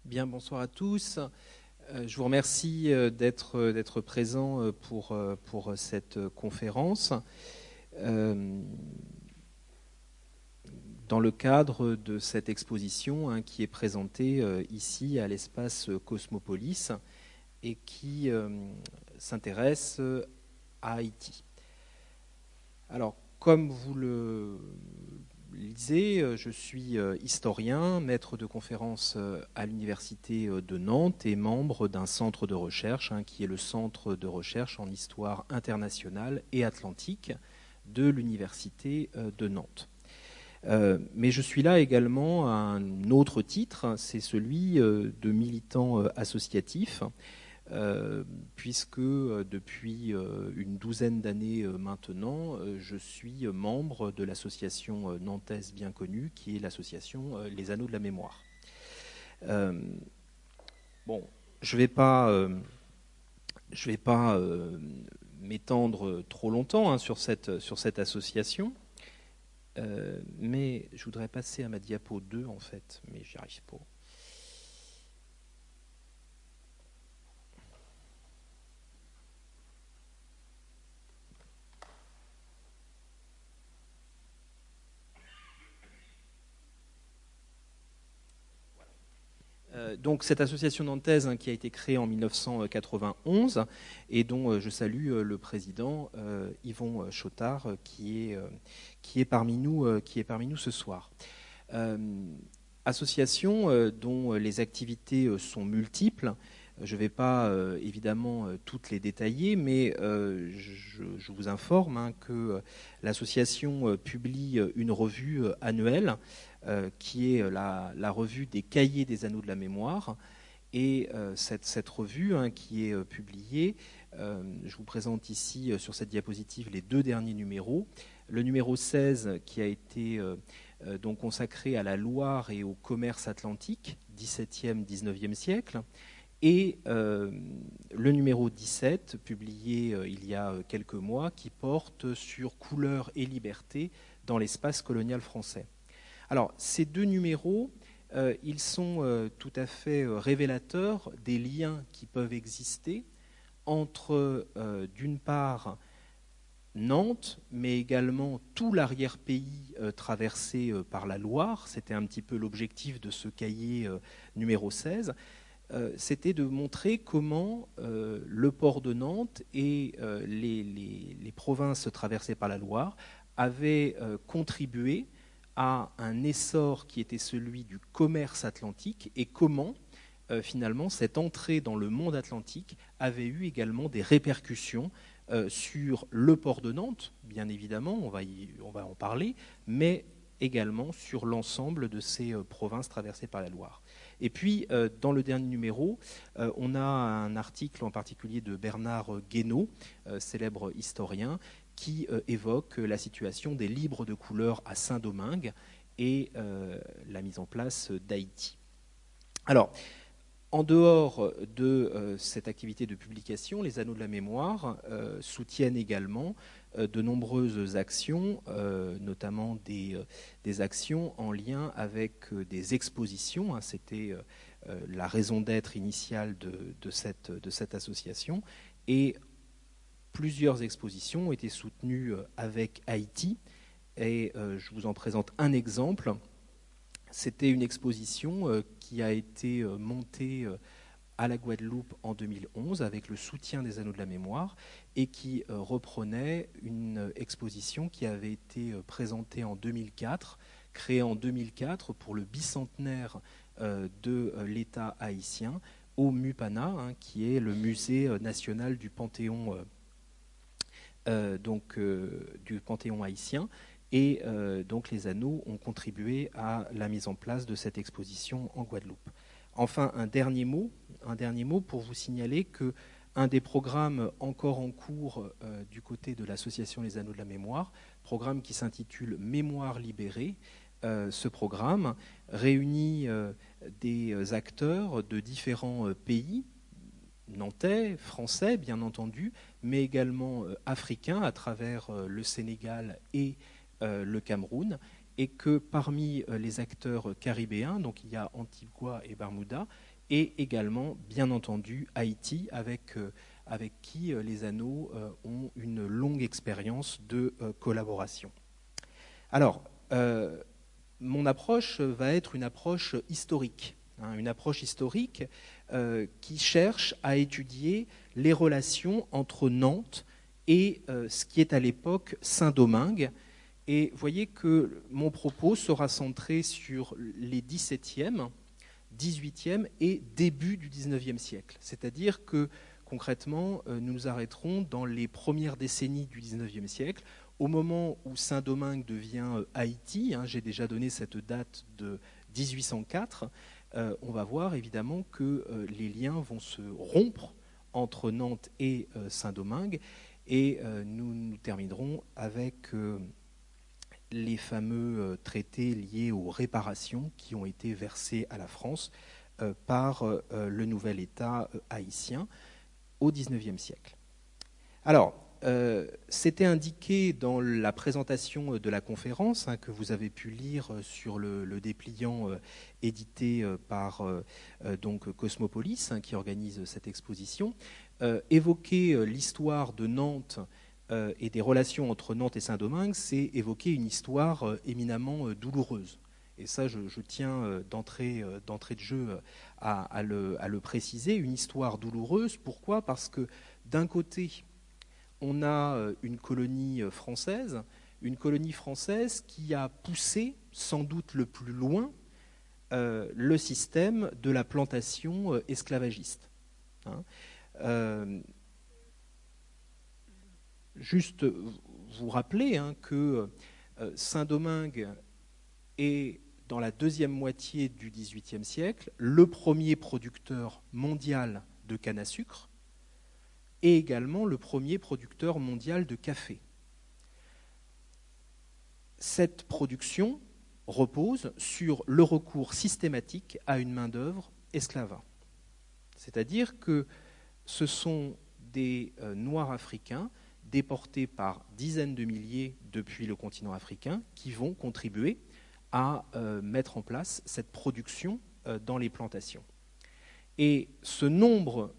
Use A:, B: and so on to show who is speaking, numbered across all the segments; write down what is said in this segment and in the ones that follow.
A: Bien, bonsoir à tous. Je vous remercie d'être présents pour cette conférence. Dans le cadre de cette exposition qui est présentée ici à l'espace Cosmopolis et qui s'intéresse à Haïti. Alors, comme vous le lisez, je suis historien, maître de conférence à l'université de Nantes et membre d'un centre de recherche qui est le Centre de recherche en histoire internationale et atlantique de l'université de Nantes. Mais je suis là également à un autre titre, c'est celui de militant associatif, puisque depuis une douzaine d'années maintenant, je suis membre de l'association nantaise bien connue, qui est l'association Les Anneaux de la Mémoire. Bon, je vais pas m'étendre trop longtemps sur cette association, mais je voudrais passer à ma diapo 2 en fait, mais j'y arrive pas. Donc cette association nantaise qui a été créée en 1991 et dont je salue le président Yvon Chotard qui est parmi nous ce soir. Association dont les activités sont multiples. Je ne vais pas évidemment toutes les détailler, mais je vous informe que l'association publie une revue annuelle qui est la revue des Cahiers des Anneaux de la Mémoire. Et cette revue qui est publiée, je vous présente ici sur cette diapositive les deux derniers numéros. Le numéro 16 qui a été donc consacré à la Loire et au commerce atlantique, 17e, 19e siècle. Et le numéro 17, publié il y a quelques mois, qui porte sur couleur et liberté dans l'espace colonial français. Alors, ces deux numéros, ils sont tout à fait révélateurs des liens qui peuvent exister entre, d'une part, Nantes, mais également tout l'arrière-pays traversé par la Loire. C'était un petit peu l'objectif de ce cahier numéro 16. C'était de montrer comment le port de Nantes et les provinces traversées par la Loire avaient contribué à un essor qui était celui du commerce atlantique et comment finalement cette entrée dans le monde atlantique avait eu également des répercussions sur le port de Nantes, bien évidemment, on va en parler, mais également sur l'ensemble de ces provinces traversées par la Loire. Et puis, dans le dernier numéro, on a un article en particulier de Bernard Guénaud, célèbre historien, qui évoque la situation des libres de couleur à Saint-Domingue et la mise en place d'Haïti. Alors, en dehors de cette activité de publication, les Anneaux de la Mémoire soutiennent également de nombreuses actions, notamment des actions en lien avec des expositions. C'était la raison d'être initiale de cette association. Et plusieurs expositions ont été soutenues avec Haïti. Et je vous en présente un exemple. C'était une exposition qui a été montée à la Guadeloupe en 2011 avec le soutien des Anneaux de la Mémoire et qui reprenait une exposition qui avait été présentée en 2004, créée en 2004 pour le bicentenaire de l'État haïtien au MUPANA, qui est le musée national du Panthéon, du Panthéon haïtien. Et donc les Anneaux ont contribué à la mise en place de cette exposition en Guadeloupe. Enfin, un dernier mot pour vous signaler qu'un des programmes encore en cours du côté de l'association Les Anneaux de la Mémoire, programme qui s'intitule Mémoire libérée, ce programme réunit des acteurs de différents pays, nantais, français bien entendu, mais également africains à travers le Sénégal et le Cameroun, et que parmi les acteurs caribéens, donc il y a Antigua et Barbuda, et également, bien entendu, Haïti, avec qui les Anneaux ont une longue expérience de collaboration. Alors, mon approche va être une approche historique, une approche historique qui cherche à étudier les relations entre Nantes et ce qui est à l'époque Saint-Domingue. Et voyez que mon propos sera centré sur les XVIIe, XVIIIe et début du XIXe siècle. C'est-à-dire que concrètement, nous nous arrêterons dans les premières décennies du XIXe siècle, au moment où Saint-Domingue devient Haïti. J'ai déjà donné cette date de 1804. On va voir évidemment que les liens vont se rompre entre Nantes et Saint-Domingue, et nous terminerons avec les fameux traités liés aux réparations qui ont été versés à la France par le nouvel État haïtien au XIXe siècle. Alors, c'était indiqué dans la présentation de la conférence que vous avez pu lire sur le dépliant édité par donc Cosmopolis, qui organise cette exposition, évoquer l'histoire de Nantes et des relations entre Nantes et Saint-Domingue, c'est évoquer une histoire éminemment douloureuse. Et ça, je tiens d'entrée de jeu à le préciser, une histoire douloureuse. Pourquoi ? Parce que d'un côté, on a une colonie française qui a poussé, sans doute le plus loin, le système de la plantation esclavagiste. Juste vous rappeler que Saint-Domingue est, dans la deuxième moitié du XVIIIe siècle, le premier producteur mondial de canne à sucre et également le premier producteur mondial de café. Cette production repose sur le recours systématique à une main-d'œuvre esclave. C'est-à-dire que ce sont des Noirs africains déportés par dizaines de milliers depuis le continent africain qui vont contribuer à mettre en place cette production dans les plantations. Et ce nombre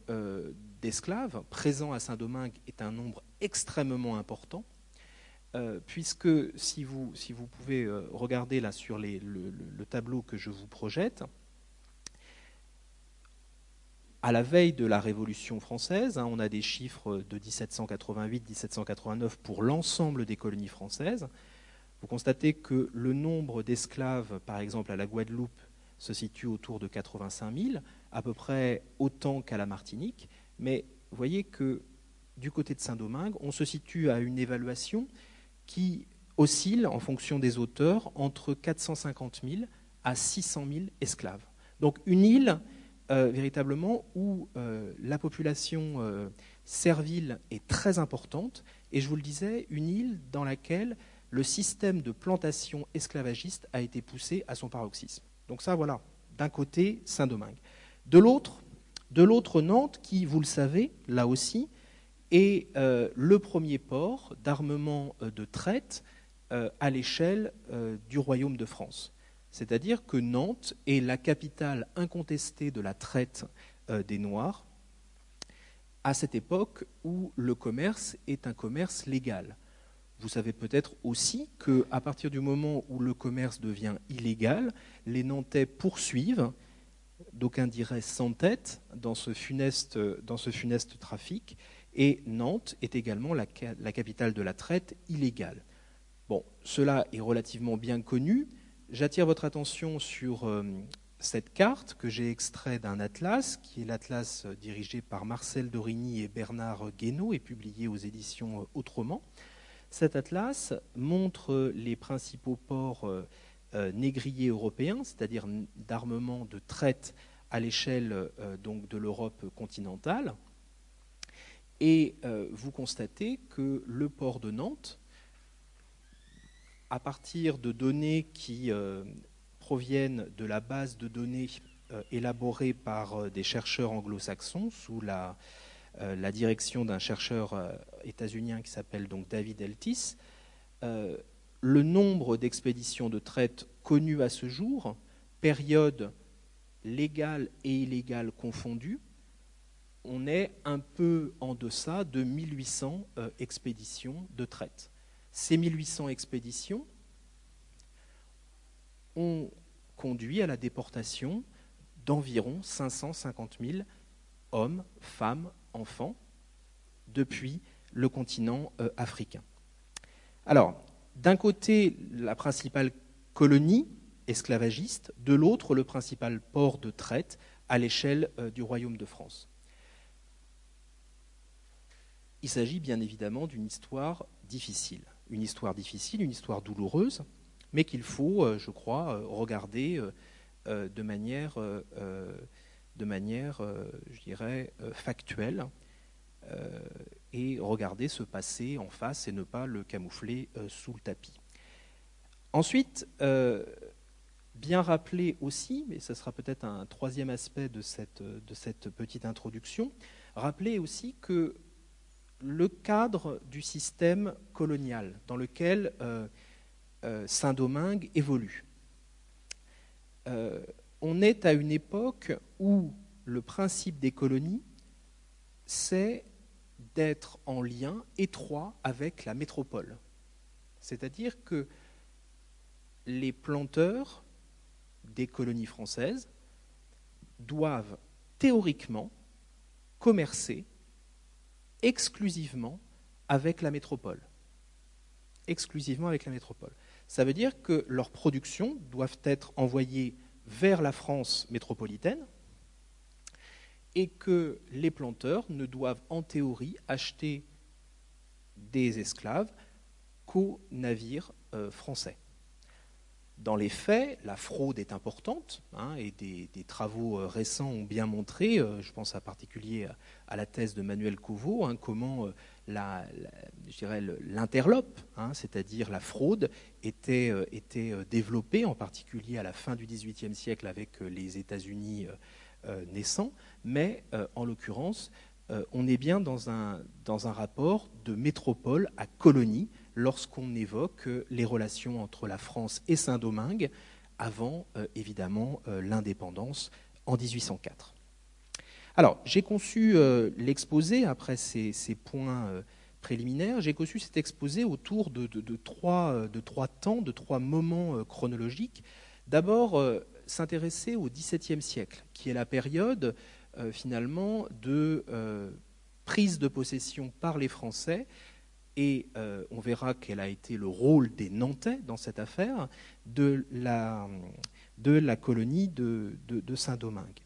A: d'esclaves présents à Saint-Domingue est un nombre extrêmement important, puisque si vous pouvez regarder là sur le tableau que je vous projette, à la veille de la Révolution française, on a des chiffres de 1788-1789 pour l'ensemble des colonies françaises. Vous constatez que le nombre d'esclaves, par exemple à la Guadeloupe, se situe autour de 85 000, à peu près autant qu'à la Martinique. Mais vous voyez que du côté de Saint-Domingue, on se situe à une évaluation qui oscille, en fonction des auteurs, entre 450 000 à 600 000 esclaves. Donc une île véritablement où la population servile est très importante, et je vous le disais, une île dans laquelle le système de plantation esclavagiste a été poussé à son paroxysme. Donc ça, voilà, d'un côté, Saint-Domingue. De l'autre, Nantes, qui, vous le savez, là aussi, est le premier port d'armement de traite à l'échelle du Royaume de France. C'est-à-dire que Nantes est la capitale incontestée de la traite des Noirs à cette époque où le commerce est un commerce légal. Vous savez peut-être aussi qu'à partir du moment où le commerce devient illégal, les Nantais poursuivent, d'aucuns diraient s'entêtent dans ce funeste trafic, et Nantes est également la capitale de la traite illégale. Bon, cela est relativement bien connu. J'attire votre attention sur cette carte que j'ai extraite d'un atlas, qui est l'atlas dirigé par Marcel Dorigny et Bernard Guénaud et publié aux éditions Autrement. Cet atlas montre les principaux ports négriers européens, c'est-à-dire d'armement de traite à l'échelle donc de l'Europe continentale. Et vous constatez que le port de Nantes, à partir de données qui proviennent de la base de données élaborée par des chercheurs anglo-saxons sous la direction d'un chercheur états-unien qui s'appelle donc David Eltis, le nombre d'expéditions de traite connues à ce jour, période légale et illégale confondues, on est un peu en deçà de 1800 expéditions de traite. Ces 1800 expéditions ont conduit à la déportation d'environ 550 000 hommes, femmes, enfants depuis le continent africain. Alors, d'un côté, la principale colonie esclavagiste, de l'autre, le principal port de traite à l'échelle du Royaume de France. Il s'agit bien évidemment d'une histoire difficile, une histoire douloureuse, mais qu'il faut, je crois, regarder de manière, je dirais, factuelle, et regarder ce passé en face et ne pas le camoufler sous le tapis. Ensuite, bien rappeler aussi, mais ce sera peut-être un troisième aspect de cette petite introduction, rappeler aussi que le cadre du système colonial dans lequel Saint-Domingue évolue. On est à une époque où le principe des colonies, c'est d'être en lien étroit avec la métropole. C'est-à-dire que les planteurs des colonies françaises doivent théoriquement commercer exclusivement avec la métropole. Exclusivement avec la métropole. Ça veut dire que leurs productions doivent être envoyées vers la France métropolitaine et que les planteurs ne doivent en théorie acheter des esclaves qu'aux navires français. Dans les faits, la fraude est importante, et des travaux récents ont bien montré, je pense en particulier à la thèse de Manuel Coveau, comment l'interlope, c'est-à-dire la fraude, était développée, en particulier à la fin du XVIIIe siècle avec les États-Unis naissants, mais en l'occurrence, on est bien dans un rapport de métropole à colonie, lorsqu'on évoque les relations entre la France et Saint-Domingue avant, évidemment, l'indépendance en 1804. Alors, j'ai conçu l'exposé, après ces points préliminaires, j'ai conçu cet exposé autour de trois temps, de trois moments chronologiques. D'abord, s'intéresser au XVIIe siècle, qui est la période, finalement, de prise de possession par les Français. Et on verra quel a été le rôle des Nantais dans cette affaire, de la colonie de Saint-Domingue.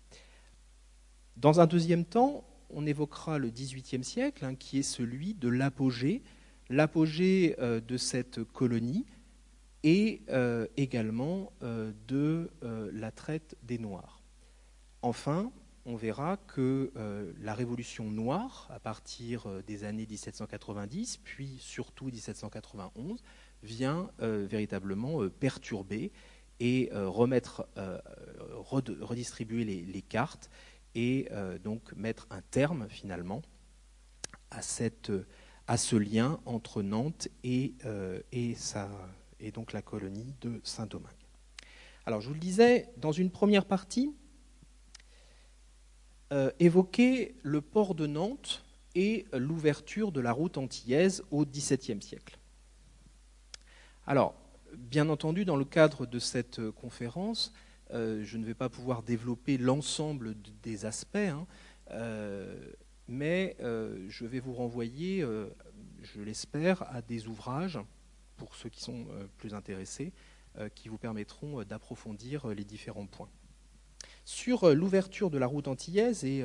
A: Dans un deuxième temps, on évoquera le XVIIIe siècle, qui est celui de l'apogée de cette colonie et également de la traite des Noirs. Enfin, on verra que la Révolution noire, à partir des années 1790, puis surtout 1791, vient véritablement perturber et redistribuer les cartes et donc mettre un terme finalement à ce lien entre Nantes et donc la colonie de Saint-Domingue. Alors je vous le disais, dans une première partie, évoquer le port de Nantes et l'ouverture de la route antillaise au XVIIe siècle. Alors, bien entendu, dans le cadre de cette conférence, je ne vais pas pouvoir développer l'ensemble des aspects, mais je vais vous renvoyer, je l'espère, à des ouvrages, pour ceux qui sont plus intéressés, qui vous permettront d'approfondir les différents points. Sur l'ouverture de la route antillaise et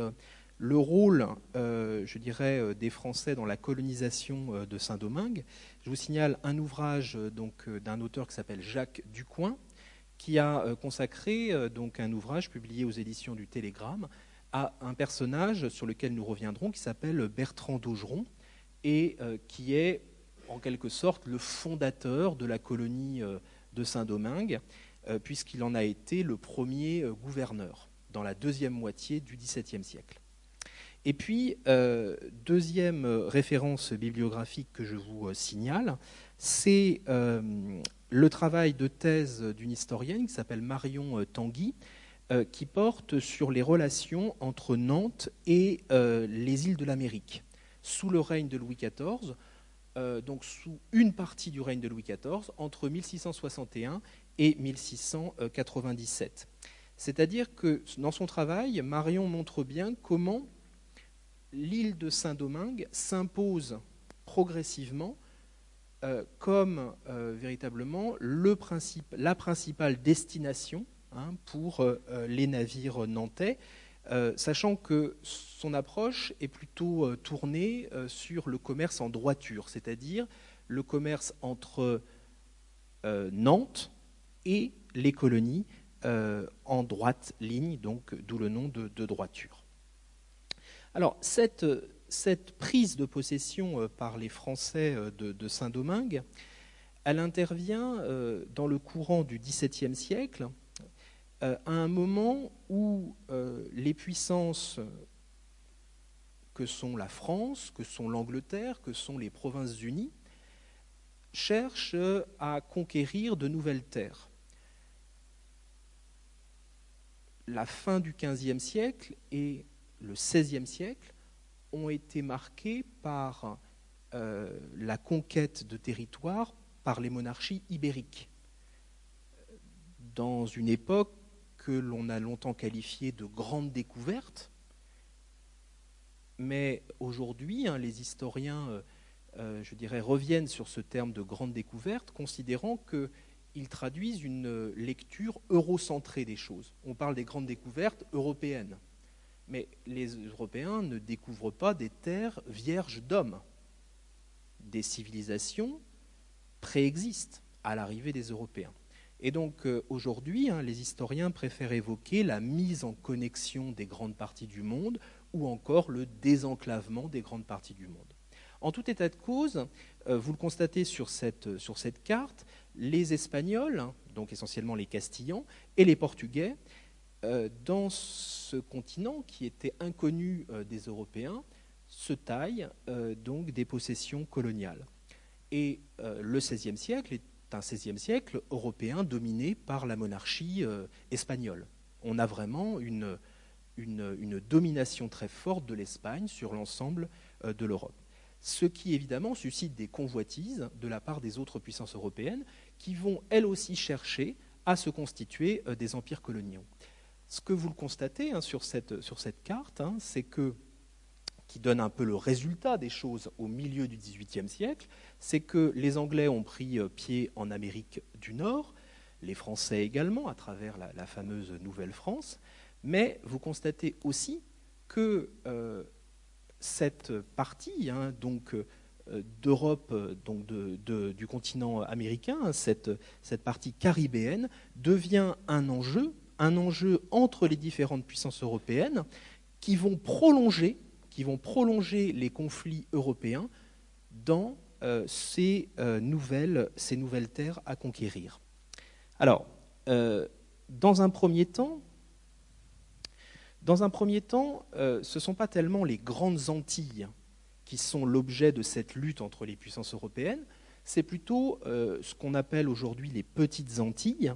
A: le rôle, je dirais, des Français dans la colonisation de Saint-Domingue, je vous signale un ouvrage d'un auteur qui s'appelle Jacques Ducoing, qui a consacré donc un ouvrage publié aux éditions du Télégramme à un personnage sur lequel nous reviendrons, qui s'appelle Bertrand d'Augeron, et qui est en quelque sorte le fondateur de la colonie de Saint-Domingue, puisqu'il en a été le premier gouverneur dans la deuxième moitié du XVIIe siècle. Et puis, deuxième référence bibliographique que je vous signale, c'est le travail de thèse d'une historienne qui s'appelle Marion Tanguy, qui porte sur les relations entre Nantes et les îles de l'Amérique, sous le règne de Louis XIV, donc sous une partie du règne de Louis XIV, entre 1661 et 1697. C'est-à-dire que dans son travail, Marion montre bien comment l'île de Saint-Domingue s'impose progressivement comme véritablement la principale destination pour les navires nantais, sachant que son approche est plutôt tournée sur le commerce en droiture, c'est-à-dire le commerce entre Nantes et les colonies en droite ligne, donc d'où le nom de droiture. Alors, cette prise de possession par les Français de Saint-Domingue, elle intervient dans le courant du XVIIe siècle, à un moment où les puissances que sont la France, que sont l'Angleterre, que sont les Provinces-Unies, cherchent à conquérir de nouvelles terres. La fin du XVe siècle et le XVIe siècle ont été marqués par la conquête de territoires par les monarchies ibériques. Dans une époque que l'on a longtemps qualifiée de grande découverte, mais aujourd'hui, les historiens, je dirais, reviennent sur ce terme de grande découverte, considérant qu'ils traduisent une lecture eurocentrée des choses. On parle des grandes découvertes européennes. Mais les Européens ne découvrent pas des terres vierges d'hommes. Des civilisations préexistent à l'arrivée des Européens. Et donc aujourd'hui, les historiens préfèrent évoquer la mise en connexion des grandes parties du monde ou encore le désenclavement des grandes parties du monde. En tout état de cause, vous le constatez sur cette carte, les Espagnols, donc essentiellement les Castillans, et les Portugais, dans ce continent qui était inconnu des Européens, se taillent donc des possessions coloniales. Et le XVIe siècle est un XVIe siècle européen dominé par la monarchie espagnole. On a vraiment une domination très forte de l'Espagne sur l'ensemble de l'Europe. Ce qui évidemment suscite des convoitises de la part des autres puissances européennes qui vont elles aussi chercher à se constituer des empires coloniaux. Ce que vous le constatez sur cette carte, c'est que, qui donne un peu le résultat des choses au milieu du XVIIIe siècle, c'est que les Anglais ont pris pied en Amérique du Nord, les Français également, à travers la fameuse Nouvelle-France, mais vous constatez aussi que cette partie donc, d'Europe, donc du continent américain, cette partie caribéenne, devient un enjeu entre les différentes puissances européennes qui vont prolonger les conflits européens dans ces nouvelles terres à conquérir. Alors, dans un premier temps, ce ne sont pas tellement les grandes Antilles qui sont l'objet de cette lutte entre les puissances européennes, c'est plutôt ce qu'on appelle aujourd'hui les petites Antilles.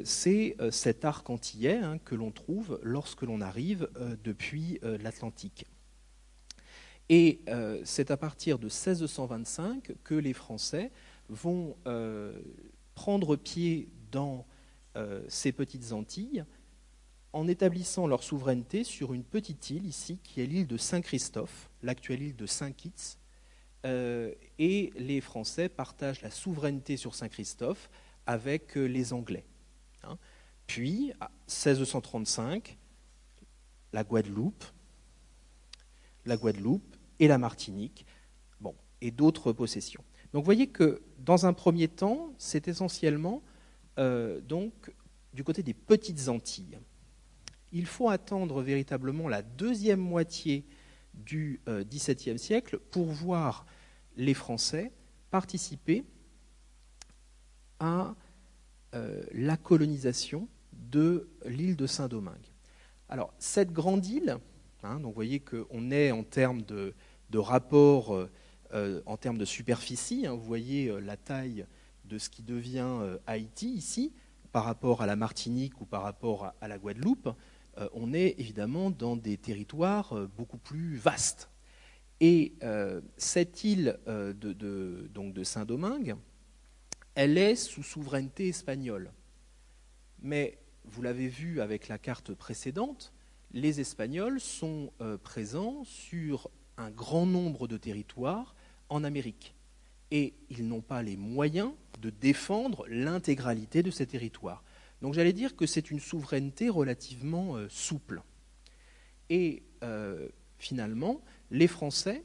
A: C'est cet arc antillais que l'on trouve lorsque l'on arrive depuis l'Atlantique. Et c'est à partir de 1625 que les Français vont prendre pied dans ces petites Antilles en établissant leur souveraineté sur une petite île ici, qui est l'île de Saint-Christophe, l'actuelle île de Saint-Kitts. Et les Français partagent la souveraineté sur Saint-Christophe avec les Anglais. Puis, à 1635, la Guadeloupe et la Martinique, et d'autres possessions. Donc vous voyez que dans un premier temps, c'est essentiellement donc, du côté des petites Antilles. Il faut attendre véritablement la deuxième moitié du XVIIe siècle pour voir les Français participer à la colonisation de l'île de Saint-Domingue. Alors, cette grande île, Donc vous voyez qu'on est en termes de rapport, en termes de superficie. Vous voyez la taille de ce qui devient Haïti ici, par rapport à la Martinique ou par rapport à la Guadeloupe. On est évidemment dans des territoires beaucoup plus vastes. Et cette île donc de Saint-Domingue, elle est sous souveraineté espagnole. Mais vous l'avez vu avec la carte précédente, les Espagnols sont présents sur un grand nombre de territoires en Amérique. Et ils n'ont pas les moyens de défendre l'intégralité de ces territoires. Donc j'allais dire que c'est une souveraineté relativement souple. Et finalement, les Français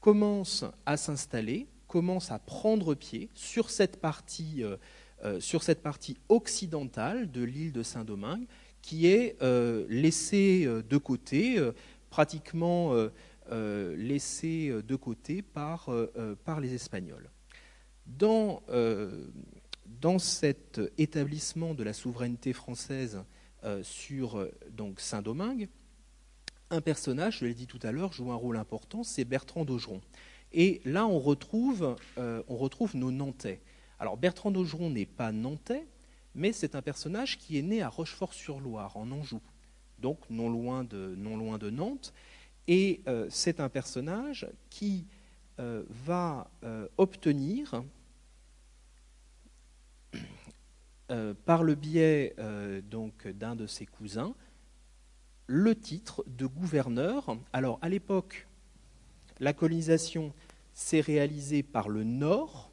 A: commencent à s'installer, commencent à prendre pied sur cette partie occidentale de l'île de Saint-Domingue, qui est laissée de côté, pratiquement laissée de côté par les Espagnols. Dans cet établissement de la souveraineté française sur donc Saint-Domingue, un personnage, je l'ai dit tout à l'heure, joue un rôle important, c'est Bertrand d'Augeron. Et là, on retrouve nos Nantais. Alors Bertrand d'Augeron n'est pas nantais, mais c'est un personnage qui est né à Rochefort-sur-Loire, en Anjou, donc non loin de Nantes. Et c'est un personnage qui va obtenir, par le biais donc d'un de ses cousins, le titre de gouverneur. Alors à l'époque, la colonisation s'est réalisée par le Nord,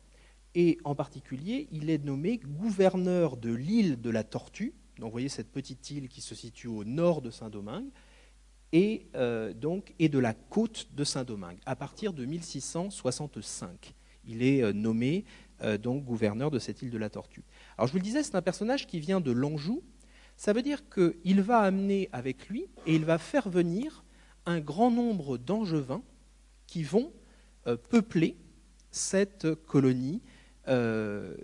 A: et en particulier, il est nommé gouverneur de l'île de la Tortue. Donc vous voyez cette petite île qui se situe au nord de Saint-Domingue, et de la côte de Saint-Domingue, à partir de 1665. Il est nommé donc gouverneur de cette île de la Tortue. Alors je vous le disais, c'est un personnage qui vient de l'Anjou. Ça veut dire qu'il va amener avec lui, et il va faire venir un grand nombre d'Angevins qui vont peupler cette colonie de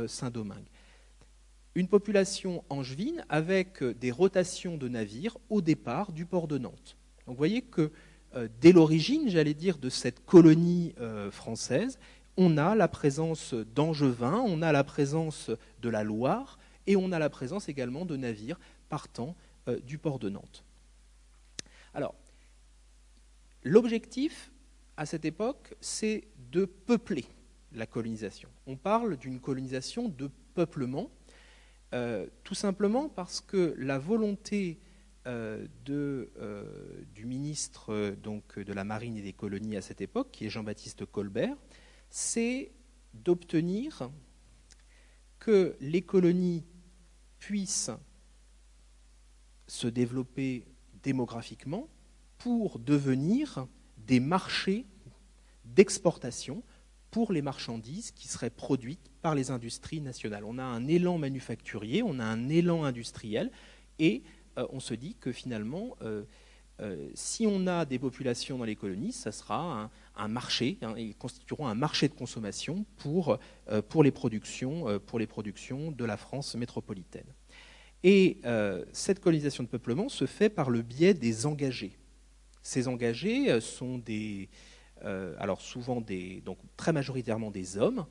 A: Saint-Domingue. Une population angevine avec des rotations de navires au départ du port de Nantes. Donc vous voyez que dès l'origine, j'allais dire, de cette colonie française, on a la présence d'Angevins, on a la présence de la Loire, et on a la présence également de navires partant du port de Nantes. Alors, l'objectif, à cette époque, c'est de peupler la colonisation. On parle d'une colonisation de peuplement, tout simplement parce que la volonté du ministre donc, de la Marine et des colonies à cette époque, qui est Jean-Baptiste Colbert, c'est d'obtenir que les colonies puissent se développer démographiquement pour devenir des marchés d'exportation pour les marchandises qui seraient produites par les industries nationales. On a un élan manufacturier, on a un élan industriel, et on se dit que finalement, si on a des populations dans les colonies, ça sera un marché, ils constitueront un marché de consommation pour les productions de la France métropolitaine. Et cette colonisation de peuplement se fait par le biais des engagés. Ces engagés sont alors souvent donc très majoritairement des hommes,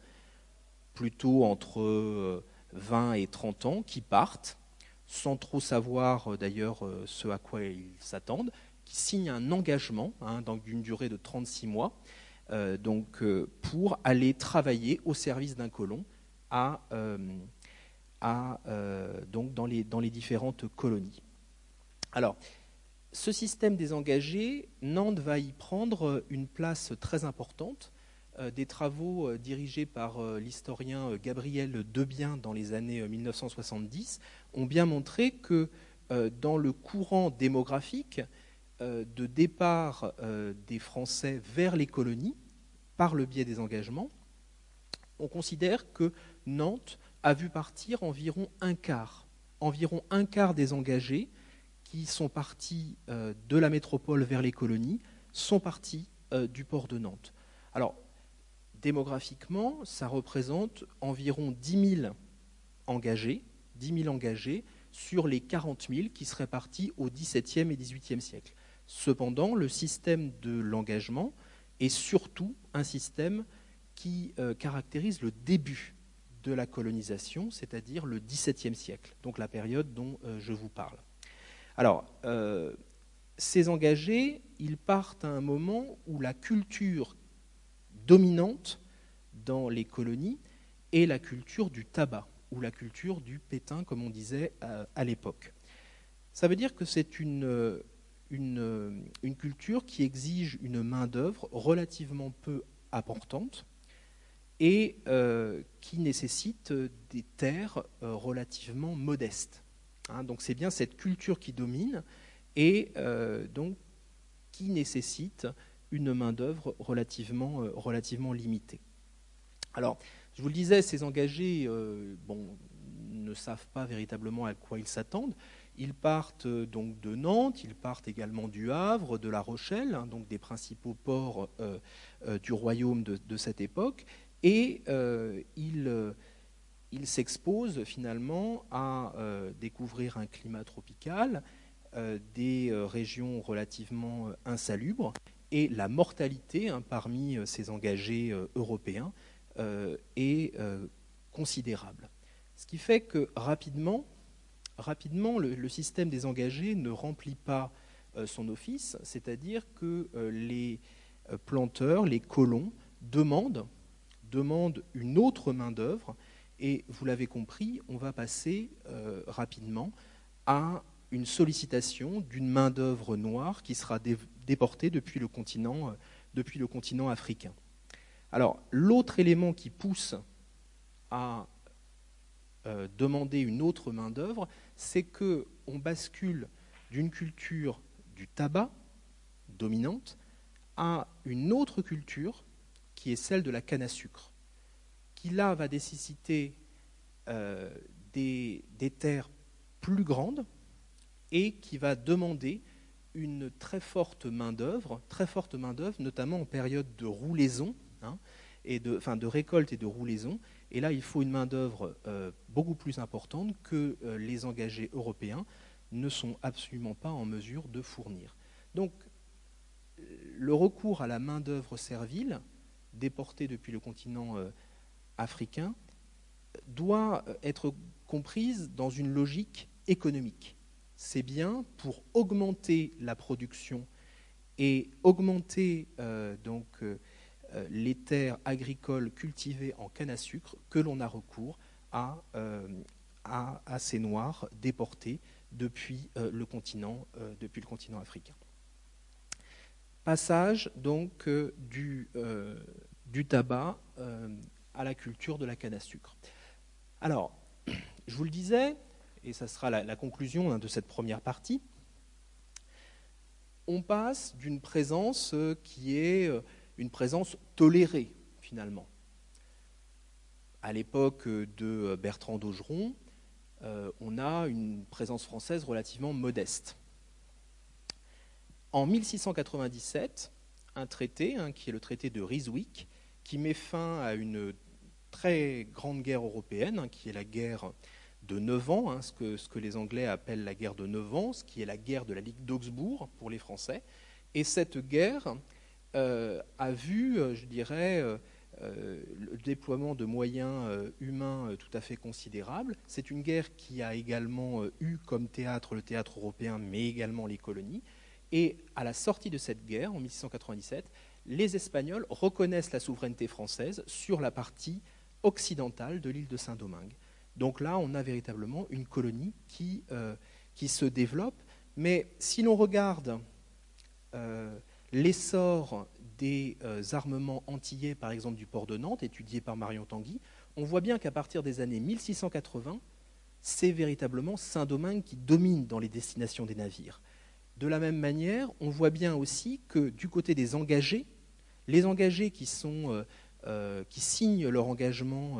A: plutôt entre 20 et 30 ans, qui partent, sans trop savoir d'ailleurs ce à quoi ils s'attendent, qui signent un engagement d'une durée de 36 mois, pour aller travailler au service d'un colon donc dans les différentes colonies. Alors, ce système des engagés, Nantes va y prendre une place très importante. Des travaux dirigés par l'historien Gabriel Debien dans les années 1970 ont bien montré que dans le courant démographique de départ des Français vers les colonies, par le biais des engagements, on considère que Nantes a vu partir environ un quart des engagés qui sont partis de la métropole vers les colonies, sont partis du port de Nantes. Alors, démographiquement, ça représente environ 10 000 engagés sur les 40 000 qui seraient partis au XVIIe et XVIIIe siècle. Cependant, le système de l'engagement est surtout un système qui caractérise le début de la colonisation, c'est-à-dire le XVIIe siècle, donc la période dont je vous parle. Alors, ces engagés, ils partent à un moment où la culture dominante dans les colonies est la culture du tabac, ou la culture du pétain, comme on disait à l'époque. Ça veut dire que c'est une culture qui exige une main-d'œuvre relativement peu importante et qui nécessite des terres relativement modestes. Hein, donc c'est bien cette culture qui domine et donc qui nécessite une main-d'œuvre relativement limitée. Alors, je vous le disais, ces engagés ne savent pas véritablement à quoi ils s'attendent. Ils partent donc de Nantes, ils partent également du Havre, de La Rochelle, hein, donc des principaux ports du royaume de cette époque, et ils s'exposent finalement à découvrir un climat tropical, des régions relativement insalubres, et la mortalité parmi ces engagés européens est considérable. Ce qui fait que rapidement le système des engagés ne remplit pas son office, c'est-à-dire que les planteurs, les colons, demandent une autre main-d'œuvre, et vous l'avez compris, on va passer rapidement à une sollicitation d'une main-d'œuvre noire qui sera déportée depuis le continent africain. Alors, l'autre élément qui pousse à demander une autre main-d'œuvre, c'est qu'on bascule d'une culture du tabac dominante à une autre culture qui est celle de la canne à sucre, qui là va nécessiter des terres plus grandes et qui va demander une très forte main-d'œuvre, notamment en période de roulaison, hein, de récolte et de roulaison. Et là, il faut une main-d'œuvre beaucoup plus importante que les engagés européens ne sont absolument pas en mesure de fournir. Donc, le recours à la main-d'œuvre servile, déportée depuis le continent africain, doit être comprise dans une logique économique. C'est bien pour augmenter la production et augmenter les terres agricoles cultivées en canne à sucre que l'on a recours à ces Noirs déportés depuis le continent africain. Passage donc du tabac à la culture de la canne à sucre. Alors, je vous le disais, et ça sera la conclusion de cette première partie, on passe d'une présence qui est une présence tolérée, finalement. À l'époque de Bertrand d'Augeron, on a une présence française relativement modeste. En 1697, un traité, qui est le traité de Ryswick, qui met fin à une très grande guerre européenne, qui est la guerre de 9 ans, ce que les Anglais appellent la guerre de 9 ans, ce qui est la guerre de la Ligue d'Augsbourg pour les Français. Et cette guerre a vu, je dirais, le déploiement de moyens humains tout à fait considérables. C'est une guerre qui a également eu comme théâtre le théâtre européen, mais également les colonies. Et à la sortie de cette guerre, en 1697, les Espagnols reconnaissent la souveraineté française sur la partie occidentale de l'île de Saint-Domingue. Donc là, on a véritablement une colonie qui se développe. Mais si l'on regarde l'essor des armements antillais, par exemple du port de Nantes, étudié par Marion Tanguy, on voit bien qu'à partir des années 1680, c'est véritablement Saint-Domingue qui domine dans les destinations des navires. De la même manière, on voit bien aussi que du côté des engagés, les engagés qui signent leur engagement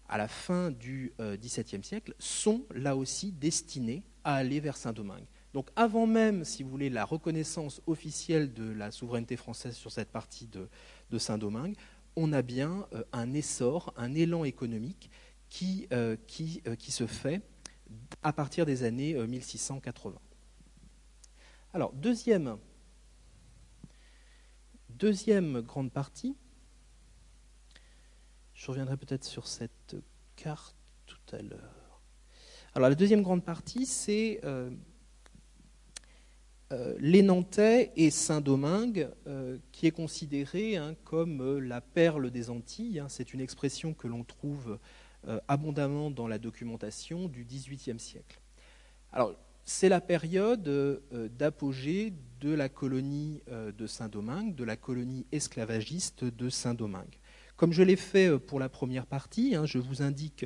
A: à la fin du XVIIe siècle sont là aussi destinés à aller vers Saint-Domingue. Donc avant même, si vous voulez, la reconnaissance officielle de la souveraineté française sur cette partie de Saint-Domingue, on a bien un essor, un élan économique qui se fait à partir des années 1680. Alors, deuxième grande partie, je reviendrai peut-être sur cette carte tout à l'heure. Alors, la deuxième grande partie, c'est les Nantais et Saint-Domingue, qui est considéré comme la perle des Antilles. C'est une expression que l'on trouve abondamment dans la documentation du XVIIIe siècle. Alors, c'est la période d'apogée de la colonie de Saint-Domingue, de la colonie esclavagiste de Saint-Domingue. Comme je l'ai fait pour la première partie, je vous indique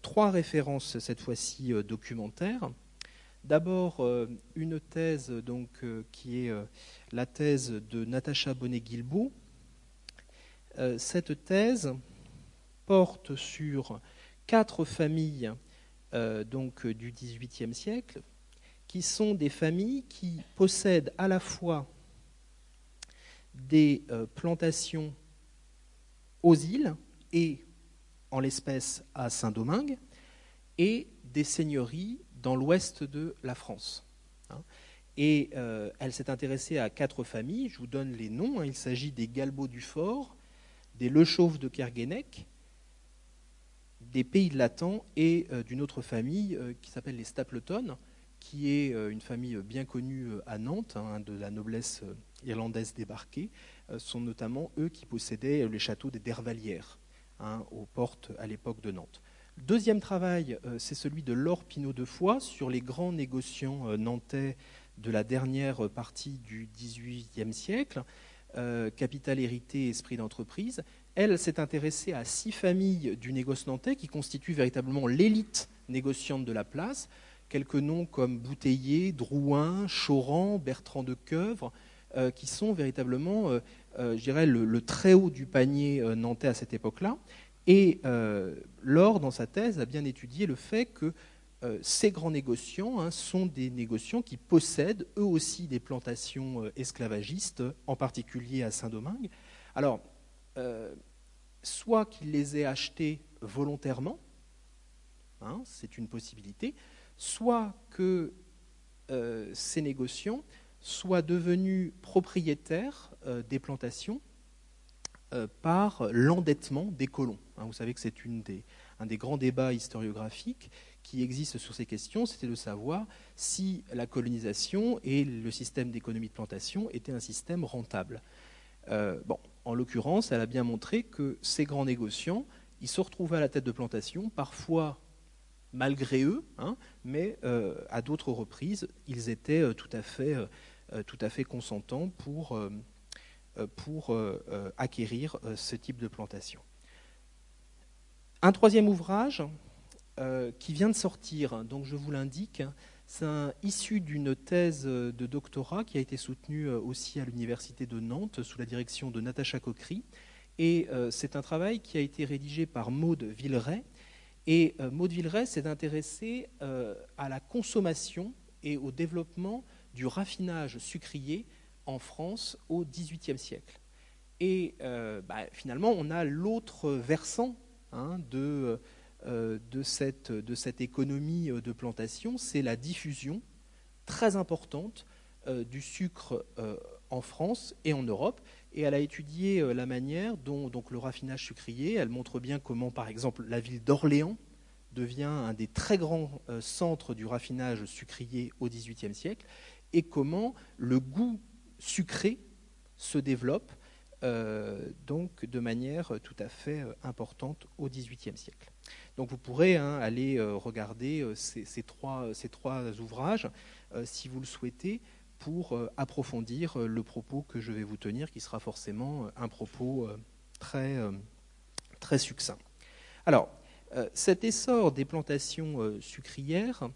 A: 3 références, cette fois-ci documentaires. D'abord, une thèse donc, qui est la thèse de Natacha Bonnet-Guilbault. Cette thèse porte sur 4 familles donc, du XVIIIe siècle, qui sont des familles qui possèdent à la fois des plantations aux îles et, en l'espèce, à Saint-Domingue, et des seigneuries dans l'ouest de la France. Et elle s'est intéressée à 4 familles, je vous donne les noms. Il s'agit des Galbaud du Fort, des Le Chauve de Kerguenec, des Pays de Latan et d'une autre famille qui s'appelle les Stapleton, qui est une famille bien connue à Nantes, de la noblesse irlandaise débarquée. Sont notamment eux qui possédaient les châteaux des Dervalières, aux portes à l'époque de Nantes. Le deuxième travail, c'est celui de Laure Pinault de Foix sur les grands négociants nantais de la dernière partie du XVIIIe siècle, Capital hérité, esprit d'entreprise. Elle s'est intéressée à 6 familles du négoce nantais qui constituent véritablement l'élite négociante de la place. Quelques noms comme Bouteiller, Drouin, Choran, Bertrand de Queuvre, qui sont véritablement, je dirais, le très haut du panier nantais à cette époque-là. Et Laure, dans sa thèse, a bien étudié le fait que ces grands négociants sont des négociants qui possèdent eux aussi des plantations esclavagistes, en particulier à Saint-Domingue. Alors, soit qu'ils les aient achetées volontairement, c'est une possibilité, soit que ces négociants soient devenus propriétaires des plantations par l'endettement des colons. Vous savez que c'est un des grands débats historiographiques qui existe sur ces questions, c'était de savoir si la colonisation et le système d'économie de plantation étaient un système rentable. En l'occurrence, elle a bien montré que ces grands négociants, ils se retrouvaient à la tête de plantations, parfois malgré eux, mais à d'autres reprises, ils étaient tout à fait consentants pour acquérir ce type de plantation. Un troisième ouvrage qui vient de sortir, donc je vous l'indique, c'est issu d'une thèse de doctorat qui a été soutenue aussi à l'université de Nantes sous la direction de Natacha Coquery. Et c'est un travail qui a été rédigé par Maude Villeray. Et Maude Villeray s'est intéressée à la consommation et au développement du raffinage sucrier en France au XVIIIe siècle. Et finalement, on a l'autre versant de cette économie de plantation, c'est la diffusion très importante du sucre en France et en Europe. Et elle a étudié la manière dont donc, le raffinage sucrier, elle montre bien comment, par exemple, la ville d'Orléans devient un des très grands centres du raffinage sucrier au XVIIIe siècle, et comment le goût sucré se développe donc de manière tout à fait importante au XVIIIe siècle. Donc vous pourrez aller regarder ces trois ouvrages si vous le souhaitez pour approfondir le propos que je vais vous tenir, qui sera forcément un propos très succinct. Alors, cet essor des plantations sucrières,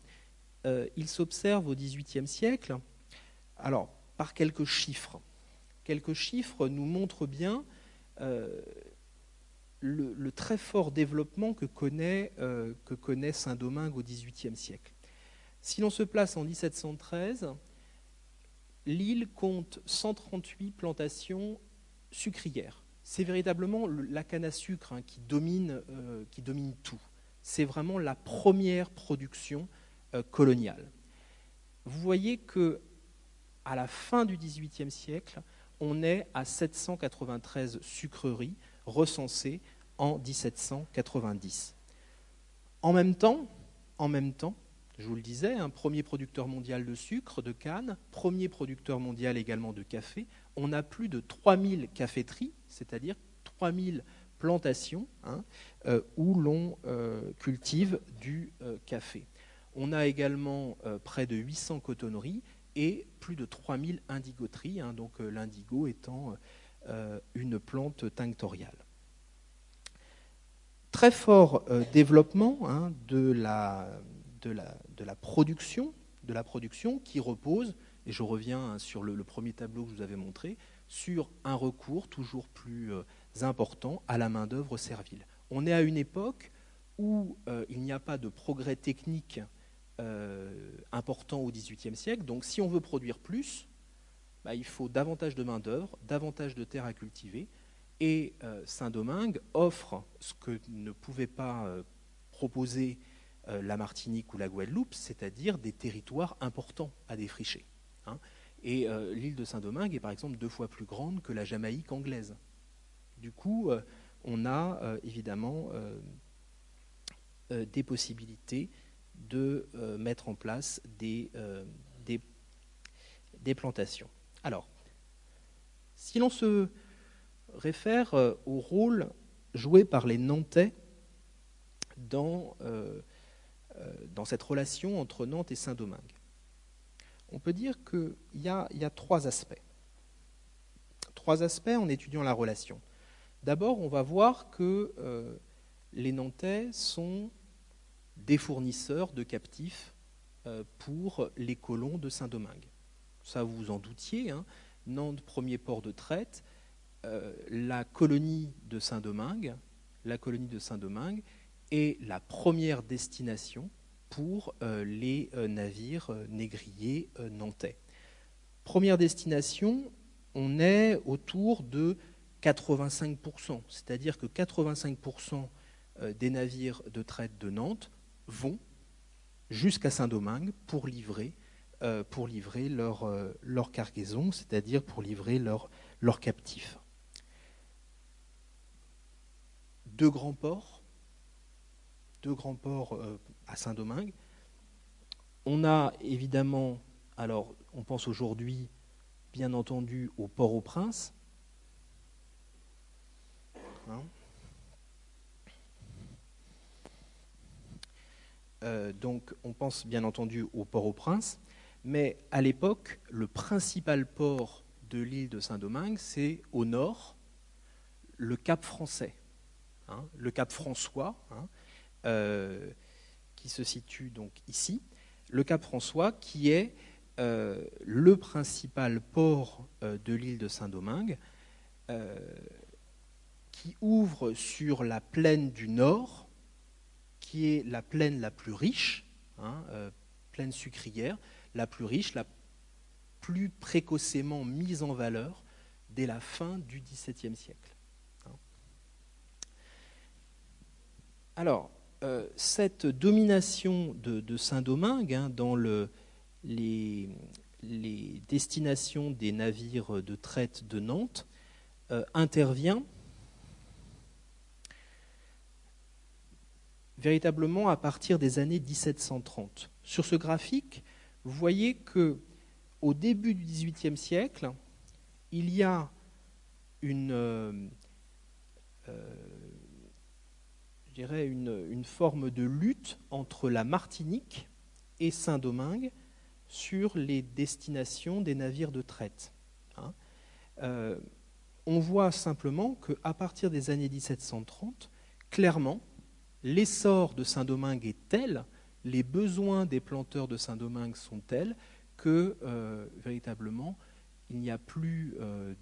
A: il s'observe au XVIIIe siècle, alors par quelques chiffres. Quelques chiffres nous montrent bien le très fort développement que connaît Saint-Domingue au XVIIIe siècle. Si l'on se place en 1713, l'île compte 138 plantations sucrières. C'est véritablement la canne à sucre qui domine tout. c'est vraiment la première production coloniale. Vous voyez qu'à la fin du XVIIIe siècle, on est à 793 sucreries recensées en 1790. En même temps, je vous le disais, un premier producteur mondial de sucre, de canne, premier producteur mondial également de café. On a plus de 3000 caféteries, c'est-à-dire 3000 plantations où l'on cultive du café. On a également près de 800 cotonneries et plus de 3000 indigoteries, donc l'indigo étant une plante tinctoriale. Très fort développement de la production qui repose, et je reviens sur le premier tableau que je vous avais montré, sur un recours toujours plus important à la main-d'œuvre servile. On est à une époque où il n'y a pas de progrès technique important au XVIIIe siècle, donc si on veut produire plus, il faut davantage de main-d'œuvre, davantage de terres à cultiver, et Saint-Domingue offre ce que ne pouvait pas proposer la Martinique ou la Guadeloupe, c'est-à-dire des territoires importants à défricher. Et l'île de Saint-Domingue est par exemple 2 fois plus grande que la Jamaïque anglaise. Du coup, on a évidemment des possibilités de mettre en place des plantations. Alors, si l'on se réfère au rôle joué par les Nantais dans cette relation entre Nantes et Saint-Domingue, on peut dire qu'il y a 3 aspects. 3 aspects en étudiant la relation. D'abord, on va voir que les Nantais sont des fournisseurs de captifs pour les colons de Saint-Domingue. Ça, vous vous en doutiez, Nantes, premier port de traite, la colonie de Saint-Domingue est la première destination pour les navires négriers nantais. Première destination, on est autour de 85%, c'est-à-dire que 85% des navires de traite de Nantes vont jusqu'à Saint-Domingue pour livrer leur cargaison, c'est-à-dire pour livrer leurs captifs. 2 grands ports à Saint-Domingue. On a évidemment, alors on pense aujourd'hui bien entendu au Port-au-Prince. Donc on pense bien entendu au Port-au-Prince, mais à l'époque, le principal port de l'île de Saint-Domingue, c'est au nord, le Cap Français, le Cap François, qui se situe donc ici. Le Cap François qui est le principal port de l'île de Saint-Domingue, qui ouvre sur la plaine du Nord, qui est la plaine la plus riche, plaine sucrière, la plus riche, la plus précocement mise en valeur dès la fin du XVIIe siècle. Alors, cette domination de Saint-Domingue dans les destinations des navires de traite de Nantes intervient véritablement à partir des années 1730. Sur ce graphique, vous voyez qu'au début du XVIIIe siècle, il y a une forme de lutte entre la Martinique et Saint-Domingue sur les destinations des navires de traite. On voit simplement qu'à partir des années 1730, clairement, l'essor de Saint-Domingue est tel, les besoins des planteurs de Saint-Domingue sont tels que véritablement il n'y a plus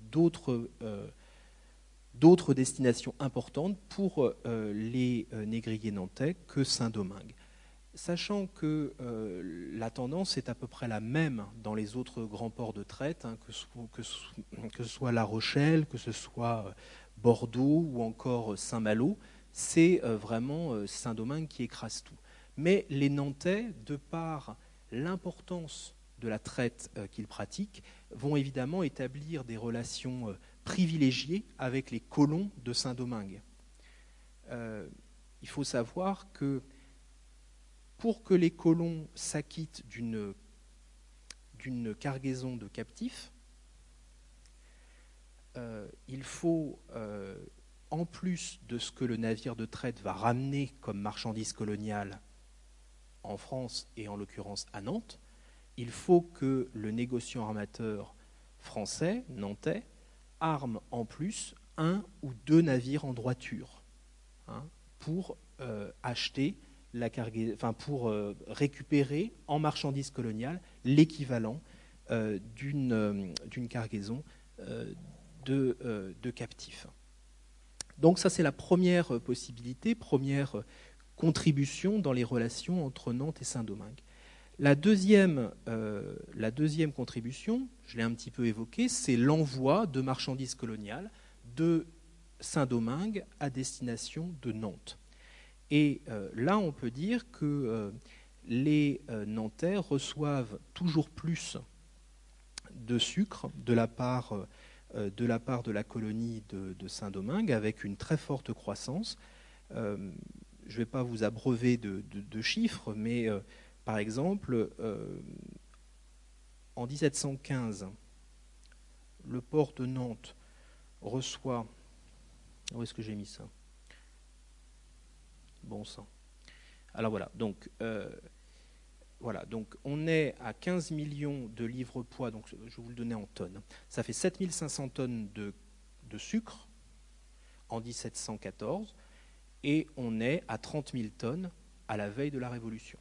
A: d'autres destinations importantes pour les négriers nantais que Saint-Domingue. Sachant que la tendance est à peu près la même dans les autres grands ports de traite, que ce soit La Rochelle, que ce soit Bordeaux ou encore Saint-Malo, c'est vraiment Saint-Domingue qui écrase tout. Mais les Nantais, de par l'importance de la traite qu'ils pratiquent, vont évidemment établir des relations privilégiées avec les colons de Saint-Domingue. Il faut savoir que pour que les colons s'acquittent d'une cargaison de captifs, il faut, en plus de ce que le navire de traite va ramener comme marchandises coloniales en France et en l'occurrence à Nantes, il faut que le négociant armateur français, nantais, arme en plus 1 ou 2 navires en droiture, hein, pour acheter pour récupérer en marchandises coloniales l'équivalent d'une cargaison de captifs. Donc ça, c'est la première possibilité, première contribution dans les relations entre Nantes et Saint-Domingue. La deuxième contribution, je l'ai un petit peu évoqué, c'est l'envoi de marchandises coloniales de Saint-Domingue à destination de Nantes. Et là, on peut dire que les Nantais reçoivent toujours plus de sucre de la part de la colonie de Saint-Domingue, avec une très forte croissance. Je ne vais pas vous abreuver de chiffres, mais par exemple, en 1715, le port de Nantes reçoit... Où est-ce que j'ai mis ça ? Bon sang. Alors voilà, donc on est à 15 millions de livres poids, donc je vais vous le donner en tonnes. Ça fait 7500 tonnes de sucre en 1714, et on est à 30 000 tonnes à la veille de la Révolution.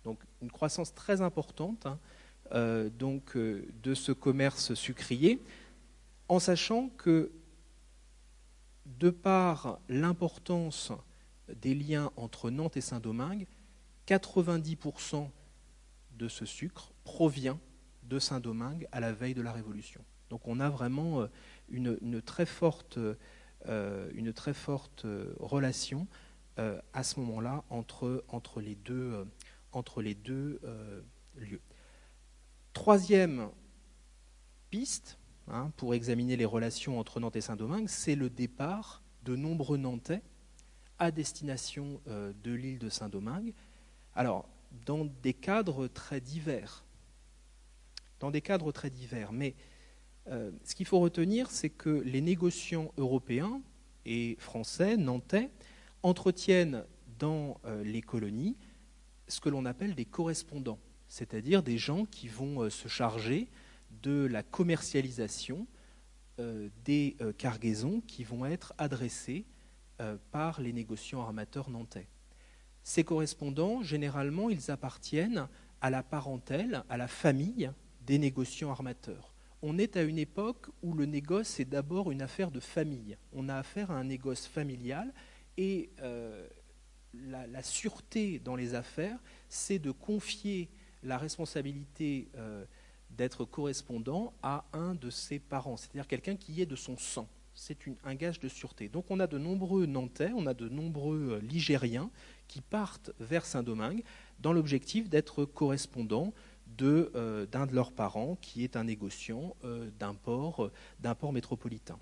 A: Donc une croissance très importante de ce commerce sucrier, en sachant que de par l'importance des liens entre Nantes et Saint-Domingue, 90% de ce sucre provient de Saint-Domingue à la veille de la Révolution. Donc on a vraiment une très forte relation à ce moment-là entre les deux lieux. Troisième piste, pour examiner les relations entre Nantes et Saint-Domingue, c'est le départ de nombreux Nantais à destination de l'île de Saint-Domingue. Alors, dans des cadres très divers. Mais ce qu'il faut retenir, c'est que les négociants européens et français, nantais, entretiennent dans les colonies ce que l'on appelle des correspondants, c'est-à-dire des gens qui vont se charger de la commercialisation des cargaisons qui vont être adressées par les négociants armateurs nantais. Ces correspondants, généralement, ils appartiennent à la parentèle, à la famille des négociants armateurs. On est à une époque où le négoce est d'abord une affaire de famille. On a affaire à un négoce familial et la sûreté dans les affaires, c'est de confier la responsabilité d'être correspondant à un de ses parents, c'est-à-dire quelqu'un qui est de son sang. C'est un gage de sûreté. Donc on a de nombreux Nantais, on a de nombreux Ligériens qui partent vers Saint-Domingue dans l'objectif d'être correspondants d'un de leurs parents qui est un négociant d'un port métropolitain.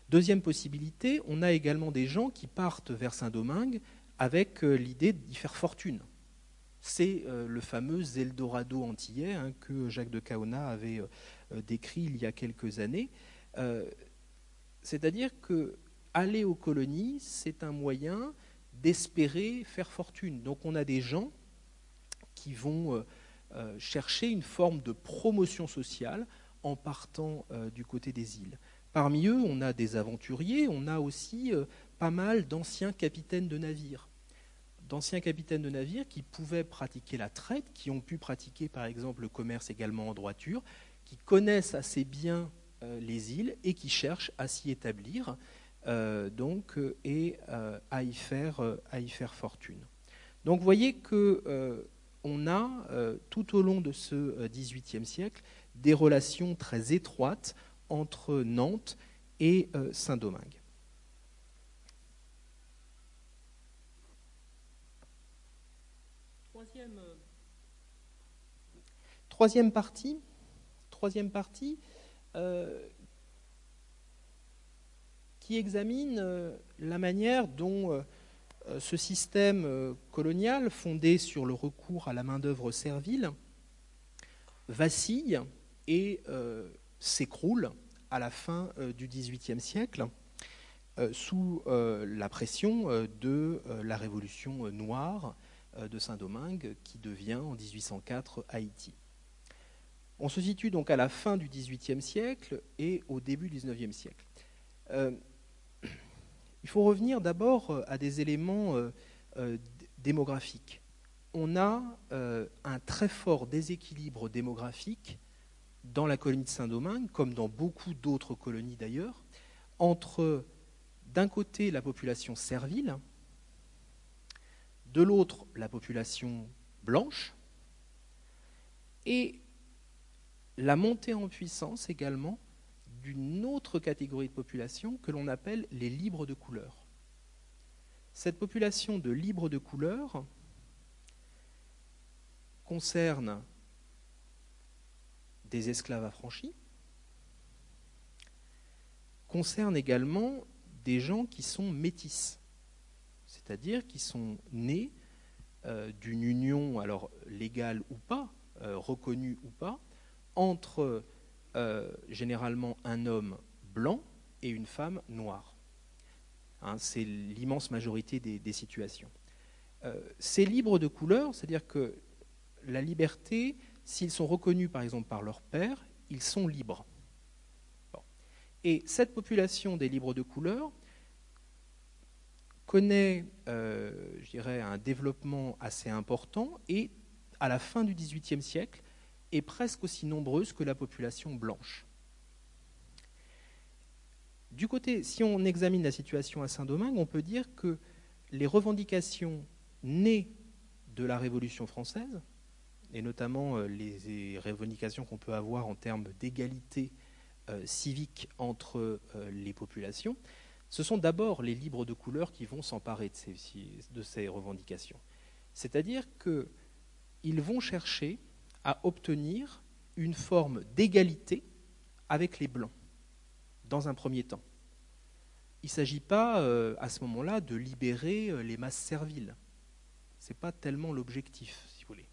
A: Deuxième possibilité, on a également des gens qui partent vers Saint-Domingue avec l'idée d'y faire fortune. C'est le fameux Eldorado antillais que Jacques de Caona avait décrit il y a quelques années. C'est-à-dire qu'aller aux colonies, c'est un moyen d'espérer faire fortune. Donc on a des gens qui vont chercher une forme de promotion sociale en partant du côté des îles. Parmi eux, on a des aventuriers, on a aussi pas mal d'anciens capitaines de navires. D'anciens capitaines de navires qui pouvaient pratiquer la traite, qui ont pu pratiquer par exemple le commerce également en droiture, qui connaissent assez bien les îles et qui cherchent à s'y établir et à y faire fortune. Donc vous voyez qu'on a tout au long de ce XVIIIe siècle des relations très étroites entre Nantes et Saint-Domingue. troisième partie qui examine la manière dont ce système colonial, fondé sur le recours à la main-d'œuvre servile, vacille et s'écroule à la fin du XVIIIe siècle sous la pression de la Révolution noire de Saint-Domingue qui devient en 1804 Haïti. On se situe donc à la fin du XVIIIe siècle et au début du XIXe siècle. Il faut revenir d'abord à des éléments démographiques. On a un très fort déséquilibre démographique dans la colonie de Saint-Domingue, comme dans beaucoup d'autres colonies d'ailleurs, entre d'un côté la population servile, de l'autre la population blanche, et la montée en puissance également d'une autre catégorie de population que l'on appelle les libres de couleur. Cette population de libres de couleur concerne des esclaves affranchis, concerne également des gens qui sont métis, c'est-à-dire qui sont nés d'une union, alors légale ou pas, reconnue ou pas, entre généralement un homme blanc et une femme noire. Hein, c'est l'immense majorité des situations. Ces libres de couleur, c'est-à-dire que la liberté, s'ils sont reconnus par exemple par leur père, ils sont libres. Bon. Et cette population des libres de couleur connaît, je dirais, un développement assez important et à la fin du XVIIIe siècle est presque aussi nombreuse que la population blanche. Du côté, si on examine la situation à Saint-Domingue, on peut dire que les revendications nées de la Révolution française, et notamment les revendications qu'on peut avoir en termes d'égalité civique entre les populations, ce sont d'abord les libres de couleur qui vont s'emparer de ces revendications. C'est-à-dire qu'ils vont chercher à obtenir une forme d'égalité avec les Blancs, dans un premier temps. Il ne s'agit pas, à ce moment-là, de libérer les masses serviles. Ce n'est pas tellement l'objectif, si vous voulez.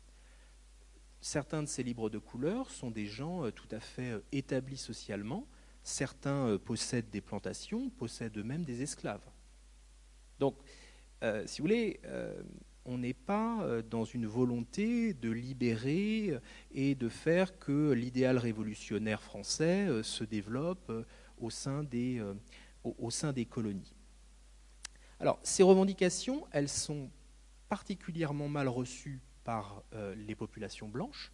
A: Certains de ces libres de couleur sont des gens tout à fait établis socialement. Certains possèdent des plantations, possèdent eux-mêmes des esclaves. Donc, si vous voulez, on n'est pas dans une volonté de libérer et de faire que l'idéal révolutionnaire français se développe au sein des colonies. Alors, ces revendications, elles sont particulièrement mal reçues par les populations blanches,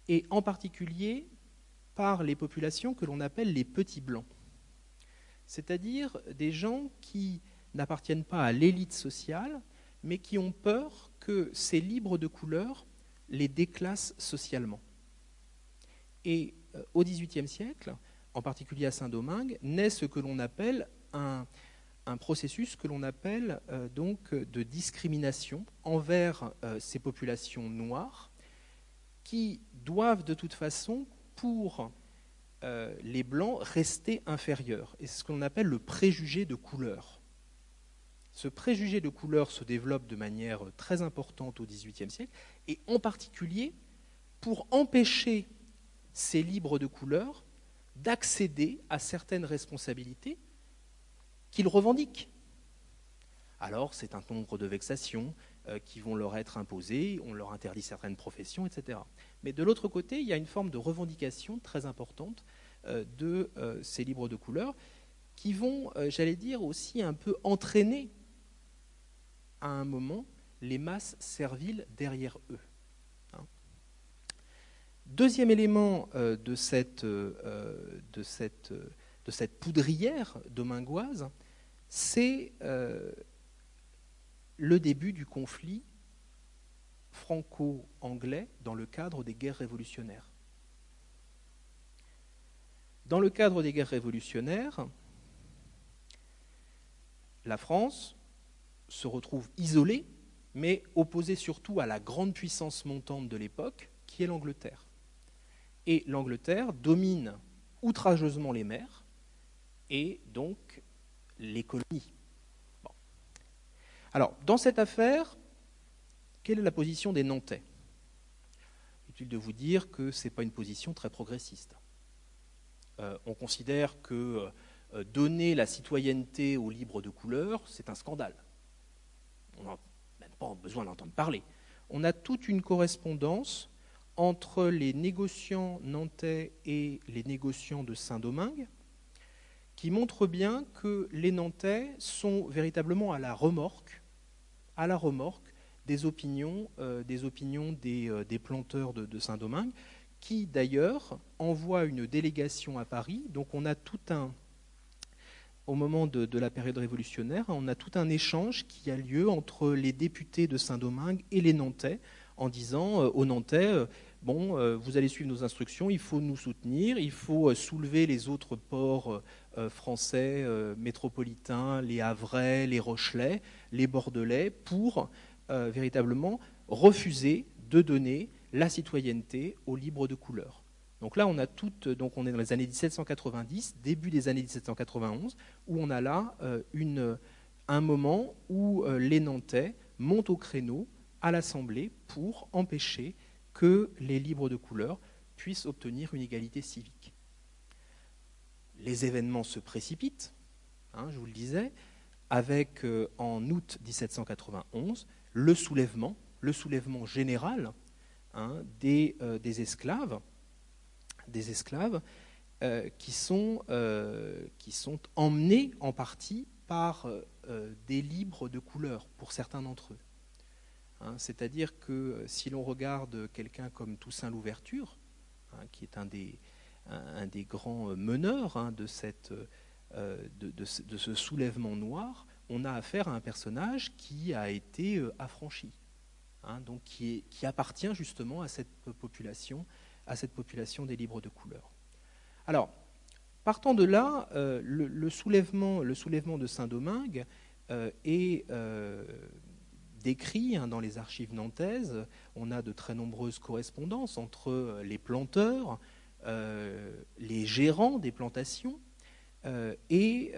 A: et en particulier par les populations que l'on appelle les petits blancs, c'est-à-dire des gens qui n'appartiennent pas à l'élite sociale, mais qui ont peur que ces libres de couleur les déclassent socialement. Et au XVIIIe siècle, en particulier à Saint-Domingue, naît ce que l'on appelle un processus que l'on appelle donc de discrimination envers ces populations noires qui doivent de toute façon, pour les Blancs, rester inférieurs. Et c'est ce qu'on appelle le préjugé de couleur. Ce préjugé de couleur se développe de manière très importante au XVIIIe siècle, et en particulier pour empêcher ces libres de couleur d'accéder à certaines responsabilités qu'ils revendiquent. Alors, c'est un nombre de vexations qui vont leur être imposées, on leur interdit certaines professions, etc. Mais de l'autre côté, il y a une forme de revendication très importante de ces libres de couleur qui vont, j'allais dire, aussi un peu entraîner à un moment les masses serviles derrière eux. Hein. Deuxième élément de cette poudrière domingoise, c'est le début du conflit franco-anglais dans le cadre des guerres révolutionnaires. Dans le cadre des guerres révolutionnaires, la France se retrouve isolée, mais opposé surtout à la grande puissance montante de l'époque, qui est l'Angleterre. Et l'Angleterre domine outrageusement les mers et donc les colonies. Bon. Alors, dans cette affaire, quelle est la position des Nantais ? Utile de vous dire que ce n'est pas une position très progressiste. On considère que donner la citoyenneté aux libres de couleur, c'est un scandale. On n'a même pas besoin d'entendre parler. On a toute une correspondance entre les négociants nantais et les négociants de Saint-Domingue, qui montre bien que les Nantais sont véritablement à la remorque des opinions des planteurs de Saint-Domingue, qui d'ailleurs envoient une délégation à Paris. Donc on a au moment de la période révolutionnaire, on a tout un échange qui a lieu entre les députés de Saint-Domingue et les Nantais, en disant aux Nantais, vous allez suivre nos instructions, il faut nous soutenir, il faut soulever les autres ports français métropolitains, les Havrais, les Rochelais, les Bordelais, pour véritablement refuser de donner la citoyenneté aux libres de couleur. Donc là, on est dans les années 1790, début des années 1791, où on a là un moment où les Nantais montent au créneau à l'Assemblée pour empêcher que les libres de couleur puissent obtenir une égalité civique. Les événements se précipitent, je vous le disais, avec en août 1791 le soulèvement général des esclaves qui sont emmenés en partie par des libres de couleur, pour certains d'entre eux. C'est-à-dire que si l'on regarde quelqu'un comme Toussaint Louverture, qui est un des grands meneurs de ce soulèvement noir, on a affaire à un personnage qui a été affranchi, donc qui appartient justement à cette population des libres de couleur. Alors, partant de là, le soulèvement de Saint-Domingue est décrit dans les archives nantaises. On a de très nombreuses correspondances entre les planteurs, les gérants des plantations et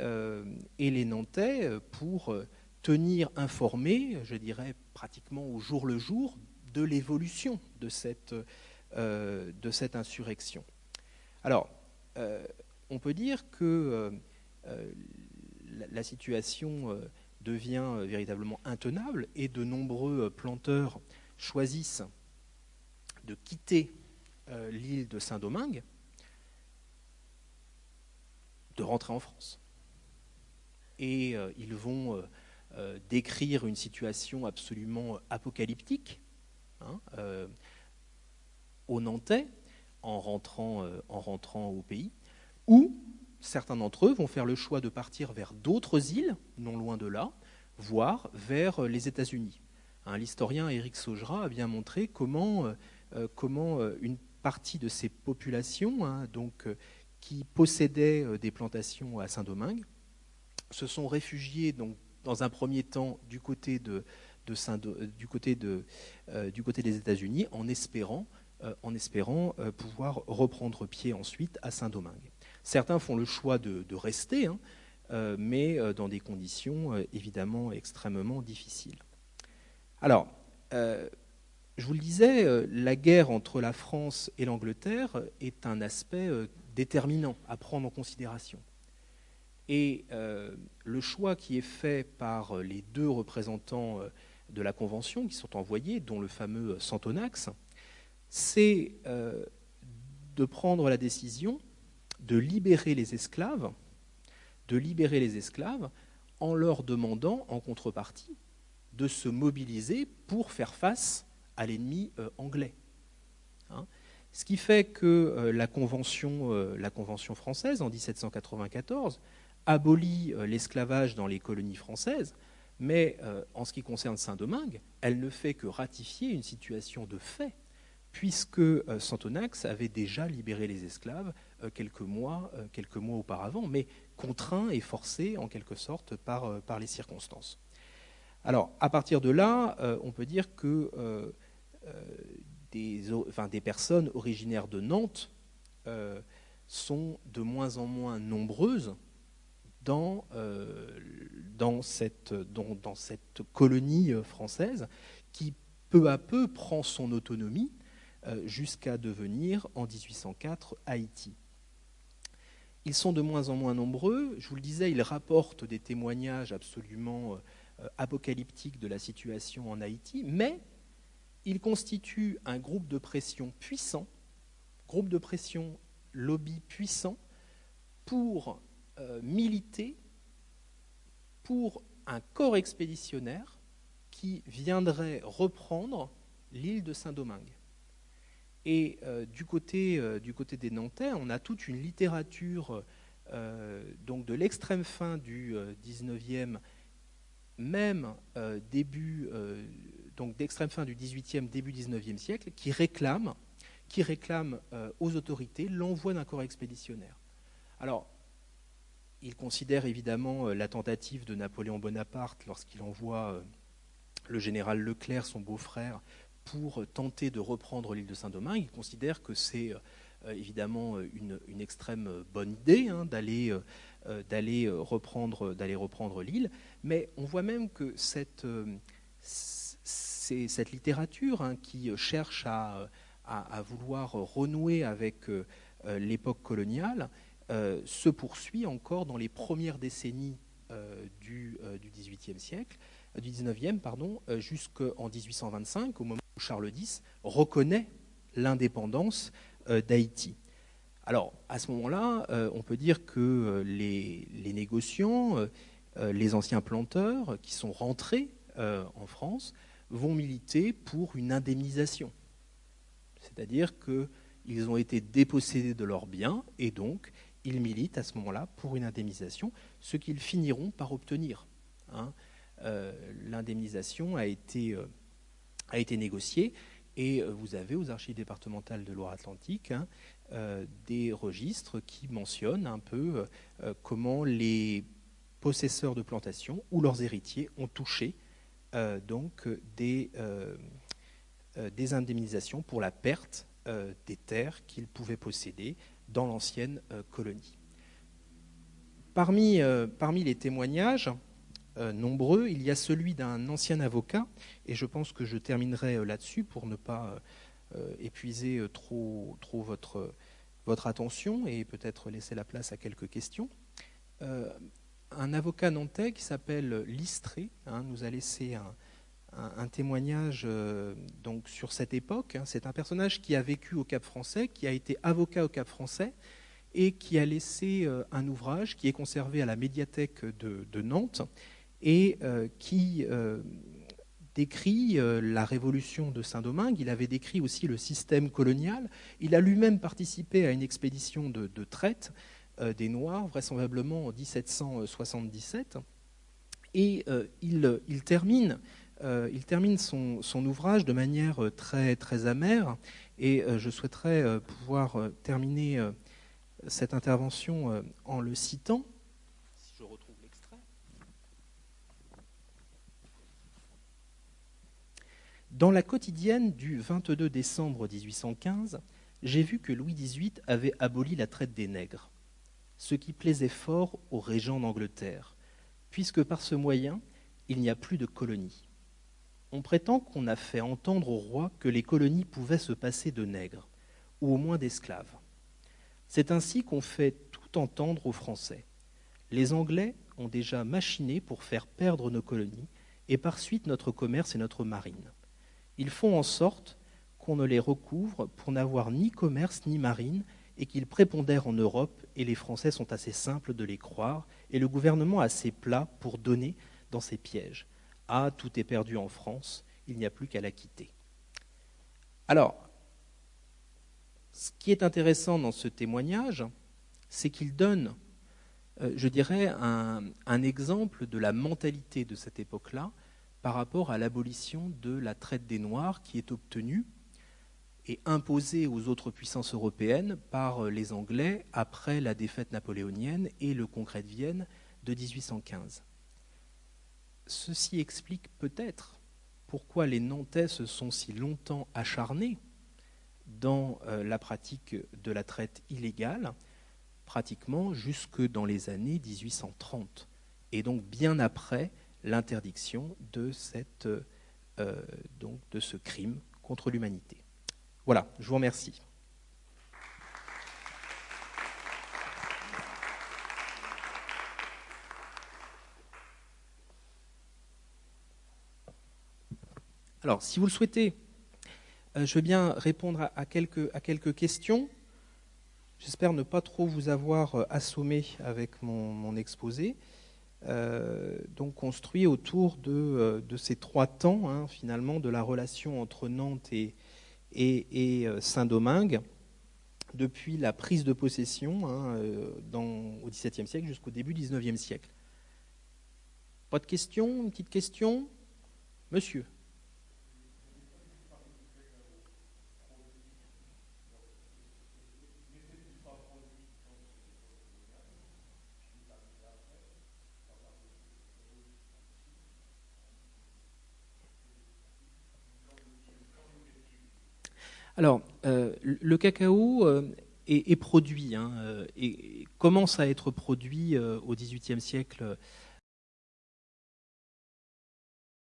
A: les Nantais pour tenir informés, je dirais pratiquement au jour le jour, de l'évolution de cette insurrection. Alors, on peut dire que la situation devient véritablement intenable et de nombreux planteurs choisissent de quitter l'île de Saint-Domingue, de rentrer en France. Et ils vont décrire une situation absolument apocalyptique aux Nantais en rentrant au pays, où certains d'entre eux vont faire le choix de partir vers d'autres îles, non loin de là, voire vers les États-Unis. L'historien Éric Saugerat a bien montré comment une partie de ces populations, qui possédaient des plantations à Saint-Domingue, se sont réfugiés dans un premier temps du côté des États-Unis, en espérant pouvoir reprendre pied ensuite à Saint-Domingue. Certains font le choix de rester, mais dans des conditions évidemment extrêmement difficiles. Alors, je vous le disais, la guerre entre la France et l'Angleterre est un aspect déterminant à prendre en considération. Et le choix qui est fait par les deux représentants de la Convention qui sont envoyés, dont le fameux Santonax, c'est de prendre la décision de libérer les esclaves en leur demandant en contrepartie de se mobiliser pour faire face à l'ennemi anglais. Ce qui fait que la Convention française en 1794 abolit l'esclavage dans les colonies françaises, mais en ce qui concerne Saint-Domingue, elle ne fait que ratifier une situation de fait, puisque Santonax avait déjà libéré les esclaves quelques mois auparavant, mais contraint et forcé en quelque sorte par les circonstances. Alors, à partir de là, on peut dire que des personnes originaires de Nantes sont de moins en moins nombreuses dans cette colonie française qui, peu à peu, prend son autonomie jusqu'à devenir, en 1804, Haïti. Ils sont de moins en moins nombreux. Je vous le disais, ils rapportent des témoignages absolument apocalyptiques de la situation en Haïti, mais ils constituent un groupe de pression puissant, groupe de pression lobby puissant, pour militer pour un corps expéditionnaire qui viendrait reprendre l'île de Saint-Domingue. Et du côté des Nantais, on a toute une littérature donc de l'extrême fin du 19e, même donc d'extrême fin du 18e, début 19e siècle, qui réclame aux autorités l'envoi d'un corps expéditionnaire. Alors, il considère évidemment la tentative de Napoléon Bonaparte lorsqu'il envoie le général Leclerc, son beau-frère, pour tenter de reprendre l'île de Saint-Domingue. Il considère que c'est évidemment une extrême bonne idée d'aller reprendre l'île, mais on voit même que cette littérature qui cherche à vouloir renouer avec l'époque coloniale se poursuit encore dans les premières décennies du XVIIIe siècle, du XIXe, jusqu'en 1825, au moment où Charles X reconnaît l'indépendance d'Haïti. Alors, à ce moment-là, on peut dire que les négociants, les anciens planteurs qui sont rentrés en France, vont militer pour une indemnisation. C'est-à-dire qu'ils ont été dépossédés de leurs biens et donc ils militent à ce moment-là pour une indemnisation, ce qu'ils finiront par obtenir. L'indemnisation a été négociée et vous avez aux archives départementales de Loire-Atlantique des registres qui mentionnent un peu comment les possesseurs de plantations ou leurs héritiers ont touché donc des indemnisations pour la perte des terres qu'ils pouvaient posséder dans l'ancienne colonie. Parmi les témoignages nombreux, il y a celui d'un ancien avocat, et je pense que je terminerai là-dessus pour ne pas épuiser trop votre attention et peut-être laisser la place à quelques questions. Un avocat nantais qui s'appelle Listré nous a laissé un témoignage donc sur cette époque. C'est un personnage qui a vécu au Cap-Français, qui a été avocat au Cap-Français et qui a laissé un ouvrage qui est conservé à la médiathèque de Nantes et qui décrit la révolution de Saint-Domingue. Il avait décrit aussi le système colonial. Il a lui-même participé à une expédition de traite des Noirs, vraisemblablement en 1777. Et il termine son ouvrage de manière très, très amère, et je souhaiterais pouvoir terminer cette intervention en le citant, si je retrouve l'extrait. Dans la quotidienne du 22 décembre 1815, j'ai vu que Louis XVIII avait aboli la traite des nègres, ce qui plaisait fort aux régents d'Angleterre, puisque par ce moyen, il n'y a plus de colonies. On prétend qu'on a fait entendre au roi que les colonies pouvaient se passer de nègres, ou au moins d'esclaves. C'est ainsi qu'on fait tout entendre aux Français. Les Anglais ont déjà machiné pour faire perdre nos colonies, et par suite notre commerce et notre marine. Ils font en sorte qu'on ne les recouvre pour n'avoir ni commerce ni marine, et qu'ils prépondèrent en Europe, et les Français sont assez simples de les croire, et le gouvernement assez plat pour donner dans ses pièges. Ah, tout est perdu en France, il n'y a plus qu'à la quitter. Alors, ce qui est intéressant dans ce témoignage, c'est qu'il donne, je dirais, un exemple de la mentalité de cette époque-là par rapport à l'abolition de la traite des Noirs qui est obtenue et imposée aux autres puissances européennes par les Anglais après la défaite napoléonienne et le Congrès de Vienne de 1815. ceci explique peut-être pourquoi les Nantais se sont si longtemps acharnés dans la pratique de la traite illégale, pratiquement jusque dans les années 1830, et donc bien après l'interdiction de ce crime contre l'humanité. Voilà, je vous remercie. Alors, si vous le souhaitez, je veux bien répondre à quelques questions. J'espère ne pas trop vous avoir assommé avec mon exposé. Donc construit autour de ces trois temps, hein, finalement, de la relation entre Nantes et Saint-Domingue, depuis la prise de possession hein, au XVIIe siècle jusqu'au début du XIXe siècle. Pas de questions? Une petite question? Monsieur? Alors, le cacao est produit, hein, et commence à être produit au XVIIIe siècle